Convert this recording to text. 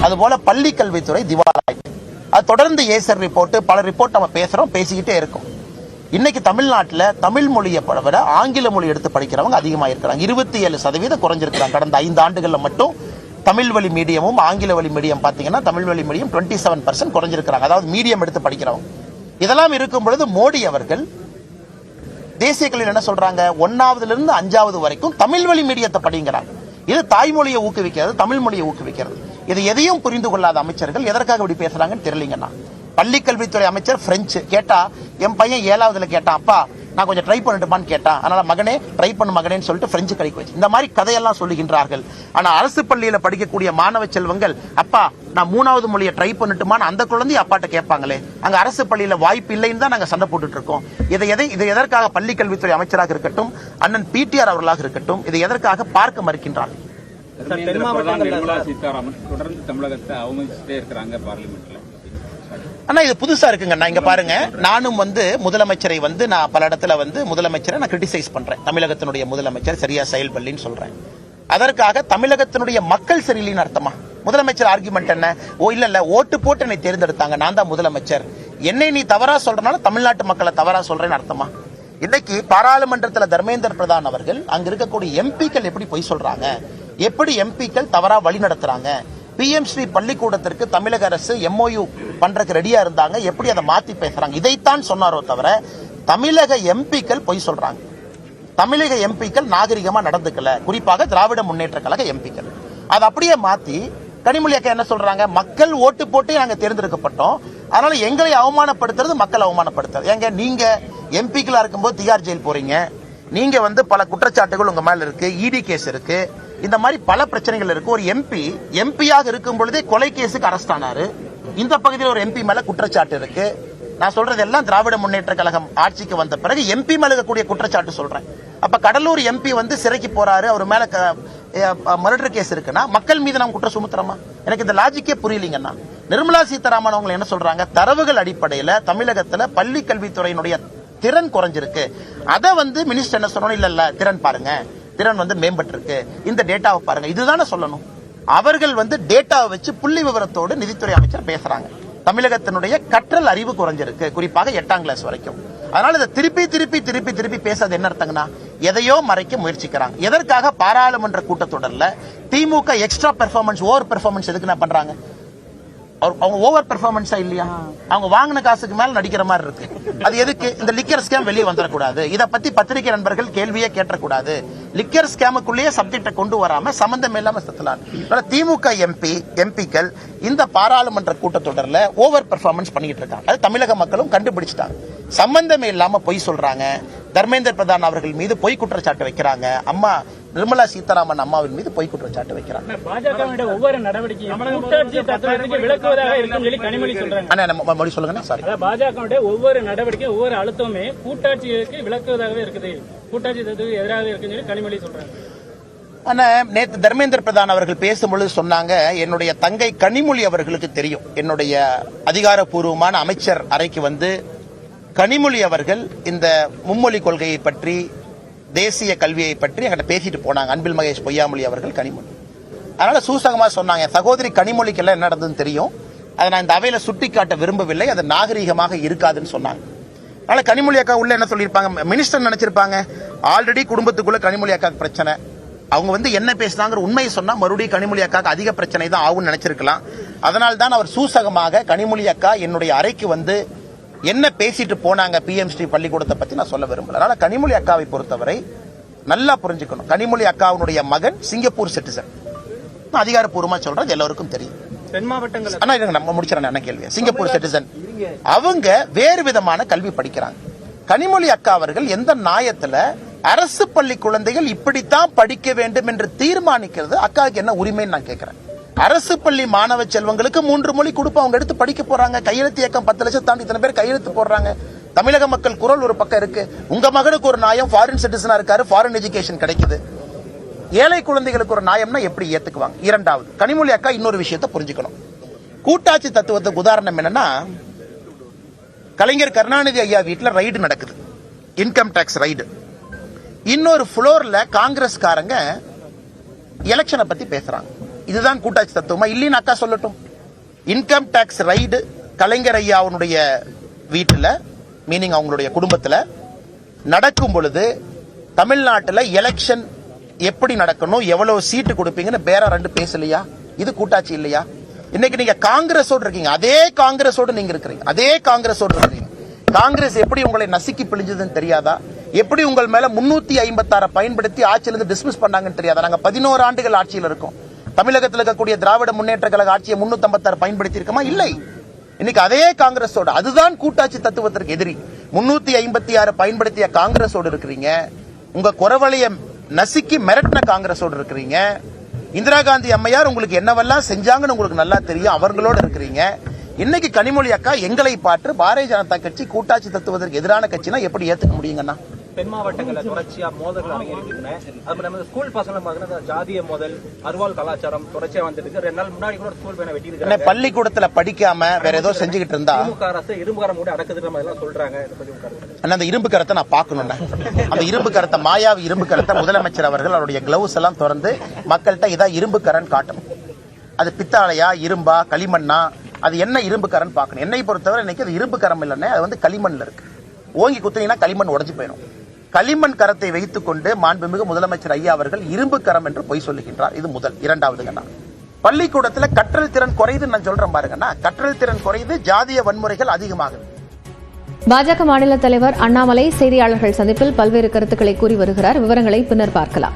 அதுபோல பள்ளி கல்வித்துறை திவாலாயிட்டு. அது தொடர்ந்து ஏசர் ரிப்போர்ட், பல ரிப்போர்ட் நம்ம பேசுறோம், பேசிக்கிட்டே இருக்கோம். இன்னைக்கு தமிழ்நாட்டில் தமிழ் மொழியை விட ஆங்கில மொழி எடுத்து படிக்கிறவங்க அதிகமாக இருக்கிறாங்க. 27% குறைஞ்சிருக்கிறாங்க. கடந்த 5 ஆண்டுகளில் மட்டும் தமிழ் வழி மீடியமும் ஆங்கில வழி மீடியம் பார்த்தீங்கன்னா தமிழ் வழி மீடியம் 27% குறைஞ்சிருக்கிறாங்க. அதாவது மீடியம் எடுத்து படிக்கிறவங்க. இதெல்லாம் இருக்கும் பொழுது மோடி அவர்கள் தேசிய கல்வியில் என்ன சொல்றாங்க, 1ஆவதுல இருந்து 5ஆவது வரைக்கும் தமிழ் வழி மீடியத்தை படிங்கிறாங்க. இது தாய்மொழியை ஊக்குவிக்கிறது, தமிழ் மொழியை ஊக்குவிக்கிறது. இது எதையும் புரிந்து கொள்ளாத அமைச்சர்கள் எதற்காக இப்படி பேசுறாங்கன்னு தெரியலங்கண்ணா. பள்ளிக்கல்வித்துறை அமைச்சர் பிரெஞ்சு கேட்டா, என் பையன் 7ஆவதுல கேட்டான், அப்பா நான் கொஞ்சம் ட்ரை பண்ணட்டுமான்னு கேட்டான், அதனால மகனே ட்ரை பண்ணு மகனேன்னு சொல்லிட்டு பிரெஞ்சு கடிக்க வச்சு இந்த மாதிரி கதையெல்லாம் சொல்லுகின்றார்கள். ஆனா அரசு பள்ளியில படிக்கக்கூடிய மாணவ செல்வங்கள், அப்பா நான் 3வது மொழியை ட்ரை பண்ணட்டுமான்னு அந்த குழந்தை அப்பாட்ட கேட்பாங்களே. அங்க அரசு பள்ளியில வாய்ப்பு இல்லைன்னு தான் நாங்க சண்டை போட்டுட்டு இருக்கோம். இதை எதற்காக பள்ளி கல்வித்துறை அமைச்சராக இருக்கட்டும், அண்ணன் பிடிஆர் அவர்களாக இருக்கட்டும், இதை எதற்காக பார்க்க மறுக்கின்றார்கள்? நிர்மலா சீதாராமன் தொடர்ந்து தமிழகத்தை அவமதிச்சுட்டே இருக்கிறாங்க பார்லிமெண்ட்ல. ஆனா இது புதுசா இருக்குங்க. நான் இங்க பாருங்க, நானும் முதலமைச்சரை நான் பல இடத்துல முதலமைச்சரை நான் கிரிட்டிசைஸ் பண்றேன். தமிழகத்தினுடைய முதலமைச்சர் சரியா செயல்படலின்னு சொல்றேன். அதற்காக தமிழகத்தினுடைய மக்கள் சரியில்லைன்னு அர்த்தமா? முதலமைச்சர் ஆர்குமெண்ட் என்ன? இல்ல ஓட்டு போட்டு என்னை தேர்ந்தெடுத்தாங்க, நான் தான் முதலமைச்சர், என்னை நீ தவறா சொல்றனால தமிழ்நாட்டு மக்களை தவறா சொல்றேன்னு அர்த்தமா? இன்னைக்கு பாராளுமன்றத்தில் தர்மேந்திர பிரதான் அவர்கள் அங்க இருக்கக்கூடிய எம்பிக்கள் எப்படி பொய் சொல்றாங்க, எப்படி எம்பிக்கள் தவறா வழி நடத்துறாங்க, PM ஸ்ரீ பள்ளிக்கூடத்திற்கு தமிழக அரசு MOU பண்றதுக்கு ரெடியா இருந்தாங்க, எப்படி அதை மாத்தி பேசுறாங்க, இதைத்தான் சொன்னாரோ தவிர தமிழக எம்பிக்கள் பொய் சொல்றாங்க. தமிழக எம்பிக்கள் நாகரிகமா நடந்துக்கல, குறிப்பாக திராவிட முன்னேற்ற கழக எம்பிக்கள். அதை அப்படியே மாத்தி கனிமொழி அக்கா என்ன சொல்றாங்க, மக்கள் ஓட்டு போட்டு நாங்க தேர்ந்தெடுக்கப்பட்டோம், அதனால எங்களை அவமானப்படுத்துறது மக்கள் அவமானப்படுத்துறது. ஏங்க நீங்க எம்பிக்களா இருக்கும்போது திகார் ஜெயில் போறீங்க, நீங்க பல குற்றச்சாட்டுகள் உங்க மேல இருக்கு, ED கேஸ் இருக்கு, இந்த மாதிரி பல பிரச்சனைகள் இருக்கு. ஒரு எம்பியாக இருக்கும் பொழுதே கொலை கேஸுக்கு அரெஸ்ட் ஆனாரு. இந்த பகுதியில் ஒரு MP மேல குற்றச்சாட்டு இருக்கு. நான் சொல்றது எல்லாம் திராவிட முன்னேற்ற கழகம் ஆட்சிக்கு வந்த பிறகு MP மேல இருக்கக்கூடிய குற்றச்சாட்டு சொல்றேன். அப்ப கடலூர் MP சிறைக்கு போறாரு, அவர் மேல மர்டர் கேஸ் இருக்குன்னா மக்கள் மீது நாம் குற்றம் சுமத்துறோமா? எனக்கு இந்த லாஜிக்கே புரியலீங்கன்னா. நிர்மலா சீதாராமன் அவங்க என்ன சொல்றாங்க, தரவுகள் அடிப்படையில் தமிழகத்துல பள்ளி கல்வித்துறையினுடைய திறன் குறைஞ்சிருக்கு. அதை மினிஸ்டர் என்ன சொல்லணும், இல்ல திறன் பாருங்க, திறன் மேம்பட்டு இருக்கு, இந்த டேட்டாவை பாருங்க, இதுதானே சொல்லணும். அவர்கள் டேட்டாவை வச்சு புள்ளி விவரத்தோடு நிதித்துறை அமைச்சர் பேசுறாங்க. தமிழகத்தினுடைய கற்றல் அறிவு குறைஞ்சிருக்கு, குறிப்பாக 8ஆம் கிளாஸ் வரைக்கும். அதனால இதை திருப்பி திருப்பி திருப்பி திருப்பி பேசாது என்ன அர்த்தங்கன்னா, எதையோ மறைக்க முயற்சிக்கிறாங்க. எதற்காக பாராளுமன்ற கூட்டத்தொடர்ல திமுக எக்ஸ்ட்ரா பெர்ஃபார்மன்ஸ், ஓவர் பெர்ஃபார்மன்ஸ் எதுக்கு நான் பண்றாங்க? அவங்க ஓவர் பெர்ஃபார்மன்ஸா இல்லையா? அவங்க வாங்கின காசுக்கு மேல நடிக்கிற மாதிரி இருக்கு. அது எதுக்கு? இந்த லிக்கர் ஸ்கேம் வெளியே வந்துடக்கூடாது, இதை பத்தி பத்திரிகை நண்பர்கள் கேள்வியே கேட்டக்கூடாது, லிக்கர் ஸ்கேமுக்குள்ளேயே சப்ஜெக்டை கொண்டு வராம சம்பந்தம் இல்லாம சத்தலாம். திமுக எம்பிக்கள் இந்த பாராளுமன்ற கூட்டத்தொடர்ல ஓவர் பெர்ஃபார்மன்ஸ் பண்ணிட்டு இருக்காங்க. அது தமிழக மக்களும் கண்டுபிடிச்சிட்டாங்க. சம்பந்தமே இல்லாம பொய் சொல்றாங்க. தர்மேந்திர பிரதான் அவர்கள் மீது பொய் குற்றச்சாட்டு வைக்கிறாங்க. அம்மா நிர்மலா சீதாராமன் அம்மாவின் மீது பொய் குற்றச்சாட்டு வைக்கிறாங்க. பாஜக ஒவ்வொரு நடவடிக்கையும் கூட்டாட்சி தத்துவத்துக்கு விளக்குவதாக இருக்கும் சொல்லி கனிமொழி சொல்றாங்க. மொழி சொல்லுங்க. சாரி, பாஜக ஒவ்வொரு நடவடிக்கையும் ஒவ்வொரு அழுத்தமே கூட்டாட்சிக்கு விளக்குவதாகவே இருக்குது, கூட்டாட்சி தத்துவத்துக்கு எதிராக இருக்குன்னு சொல்லி கனிமொழி சொல்றாங்க. ஆனா நேற்று தர்மேந்திர பிரதான் அவர்கள் பேசும்பொழுது சொன்னாங்க, என்னுடைய தங்கை கனிமொழி அவர்களுக்கு தெரியும், என்னுடைய அதிகாரப்பூர்வமான அமைச்சர் அறைக்கு கனிமொழி அவர்கள் இந்த மும்மொழி கொள்கையை பற்றி, தேசிய கல்வியை பற்றி என்கிட்ட பேசிட்டு போனாங்க. அன்பில் மகேஷ் பொய்யாமொழி அவர்கள் கனிமொழி. அதனால சூசகமா சொன்னாங்க, சகோதரி கனிமொழிக்கு எல்லாம் என்ன நடந்ததுன்னு தெரியும், அதை நான் இந்த அவையில சுட்டி காட்ட விரும்பவில்லை, அது நாகரீகமாக இருக்காதுன்னு சொன்னாங்க. அதனால கனிமொழி அக்கா உள்ள என்ன சொல்லியிருப்பாங்க, மினிஸ்டர் நினைச்சிருப்பாங்க ஆல்ரெடி குடும்பத்துக்குள்ள கனிமொழி அக்காக்கு பிரச்சனை, அவங்க என்ன பேசினாங்கிற உண்மையை சொன்னா மறுபடியும் கனிமொழி அக்காக்கு அதிக பிரச்சனை தான் ஆகும்னு நினைச்சிருக்கலாம். அதனால தான் அவர் சூசகமாக கனிமொழி அக்கா என்னுடைய அறைக்கு என்ன பேசிட்டு போனாங்க PM ஸ்ரீ பள்ளிக்கூடத்தை பத்தி நான் சொல்ல விரும்பல. அதனால கனிமொழி அக்காவை பொறுத்தவரை நல்லா புரிஞ்சுக்கணும், கனிமொழி அக்காவுடைய மகன் சிங்கப்பூர் சிட்டிசன். அதிகாரப்பூர்வமா சொல்றது எல்லாருக்கும் தெரியும். தென் மாவட்டங்கள் நம்ம முடிச்சிடறேன் என்ன கேள்வி. சிங்கப்பூர் சிட்டிசன், அவங்க வேறு விதமான கல்வி படிக்கிறாங்க. கனிமொழி அக்கா அவர்கள் எந்த நியாயத்துல அரசு பள்ளி குழந்தைகள் இப்படித்தான் படிக்க வேண்டும் என்று தீர்மானிக்கிறது அக்காவுக்கு என்ன உரிமைன்னு நான் கேட்கிறேன். அரசு பள்ளி மாணவ செல்வங்களுக்கு 3 மொழி கொடுப்போம், அவங்க எடுத்து படிக்க போறாங்க. கையெழுத்து இயக்கம் 10 லட்சம் தாண்டி இத்தனை பேர் கையெழுத்து போடுறாங்க. தமிழக மக்கள் குரல் ஒரு பக்கம் இருக்கு. உங்க மகனுக்கு ஒரு நியாயம், ஃபாரின் சிட்டிசனா இருக்காரு, ஃபாரின் எஜுகேஷன் கிடைக்குது. ஏழை குழந்தைகளுக்கு ஒரு நியாயம்னா எப்படி ஏத்துக்குவாங்க? இரண்டாவது, கனிமொழி அக்கா இன்னொரு விஷயத்தை புரிஞ்சுக்கணும். கூட்டாட்சி தத்துவத்துக்கு உதாரணம் என்னன்னா, கலைஞர் கருணாநிதி ஐயா வீட்டில் ரைடு நடக்குது, இன்கம் டாக்ஸ் ரைடு. இன்னொரு புளோர்ல காங்கிரஸ்காரங்க எலெக்ஷனை பத்தி பேசுறாங்க. இதுதான் கூட்டாட்சி தத்துவமா? இல்லைன்னு அக்கா சொல்லட்டும். இன்கம் டாக்ஸ் ரைடு கலைஞர் ஐயாவுடைய வீட்டுல, மீனிங் அவங்களுடைய குடும்பத்துல நடக்கும் பொழுது தமிழ்நாட்டில் எலெக்ஷன் எப்படி நடக்கணும், எவ்வளவு சீட்டு கொடுப்பீங்கன்னு பேரா ரெண்டு பேசலையா? இது கூட்டாட்சி இல்லையா? இன்னைக்கு நீங்க காங்கிரஸோடு இருக்கீங்க, அதே காங்கிரஸோடு நீங்க இருக்கிறீங்க, அதே காங்கிரஸோடு இருக்கிறீங்க. காங்கிரஸ் எப்படி உங்களை நசுக்கி பிழிஞ்சதுன்னு தெரியாதா? எப்படி உங்கள் மேல 356 பயன்படுத்தி ஆட்சியிலிருந்து டிஸ்மிஸ் பண்ணாங்கன்னு தெரியாதா? நாங்க 11 ஆண்டுகள் ஆட்சியில் இருக்கோம். தமிழகத்தில் இருக்கக்கூடிய திராவிட முன்னேற்ற கழக ஆட்சியை 356 பயன்படுத்தி இருக்கமா? இல்லை. இன்னைக்கு அதே காங்கிரஸோட, அதுதான் கூட்டாட்சி தத்துவத்திற்கு எதிரி. 356 பயன்படுத்திய காங்கிரஸோடு இருக்கிறீங்க. உங்க குறவளைய நசுக்கி மிரட்டின காங்கிரஸோடு இருக்கிறீங்க. இந்திரா காந்தி அம்மையார் உங்களுக்கு என்னவெல்லாம் செஞ்சாங்கன்னு உங்களுக்கு நல்லா தெரியும், அவர்களோடு இருக்கிறீங்க. இன்னைக்கு கனிமொழி அக்கா எங்களை பாற்று பாரதிய ஜனதா கட்சி கூட்டாட்சி தத்துவதற்கு எதிரான கட்சினா எப்படி ஏத்துக்க முடியுங்கண்ணா? தென் மாவட்டங்களில் தொடர்ச்சியா மோதல்கள் அரங்கேறிக்கின்றன. அது நம்ம ஸ்கூல் பசங்க பாத்தீங்கன்னா ஜாதிய மோதல், அருவாள் கலாச்சாரம் தொடர்ச்சியா வந்துட்டு இருக்கு. 2 நாள் முன்னாடி கூட ஸ்கூல் பையனை வெட்டி இருக்காங்க. பள்ளிக்கூடத்துல படிக்காம வேற ஏதோ செஞ்சுக்கிட்டு இருந்தா திமுக அரசு இரும்பு கரம் கூட அடக்குதுன்ற மாதிரி எல்லாம் சொல்றாங்க. அந்த இரும்பு கரத்தை நான் பார்க்கணும்னா, அந்த இரும்பு கரத்தை, மாயாவி இரும்பு கரத்தை முதலமைச்சர் அவர்கள் அவருடைய கிளவுஸ் எல்லாம் திறந்து மக்கள்கிட்ட இதான் இரும்பு கரன் காட்டணும். அது பித்தாளையா, இரும்பா, களிமண்ணா, அது என்ன இரும்பு கரன் பார்க்கணும். என்னை பொறுத்தவரை இன்னைக்கு அது இரும்பு கரம் இல்லைன்னா அது வந்து களிமண்ல இருக்கு. ஓங்கி குத்துனீங்கன்னா களிமண் உடைஞ்சு போயிடும். களிமண் கரத்தை வைத்துக் கொண்டு மாண்புமிகு முதலமைச்சர் ஐயா அவர்கள் இரும்பு கரம் என்று பொய் சொல்லுகின்றார். இது முதல். இரண்டாவதுங்கண்ணா, பள்ளிக்கூடத்துல கற்றல் திறன் குறையுது நான் சொல்றேன் பாருங்கண்ணா. கற்றல் திறன் குறையுது, ஜாதிய வன்முறைகள் அதிகமாகுது. பாஜக மாநில தலைவர் அண்ணாமலை செய்தியாளர்கள் சந்திப்பில் பல்வேறு கருத்துக்களை கூறி வருகிறார். விவரங்களை பின்னர் பார்க்கலாம்.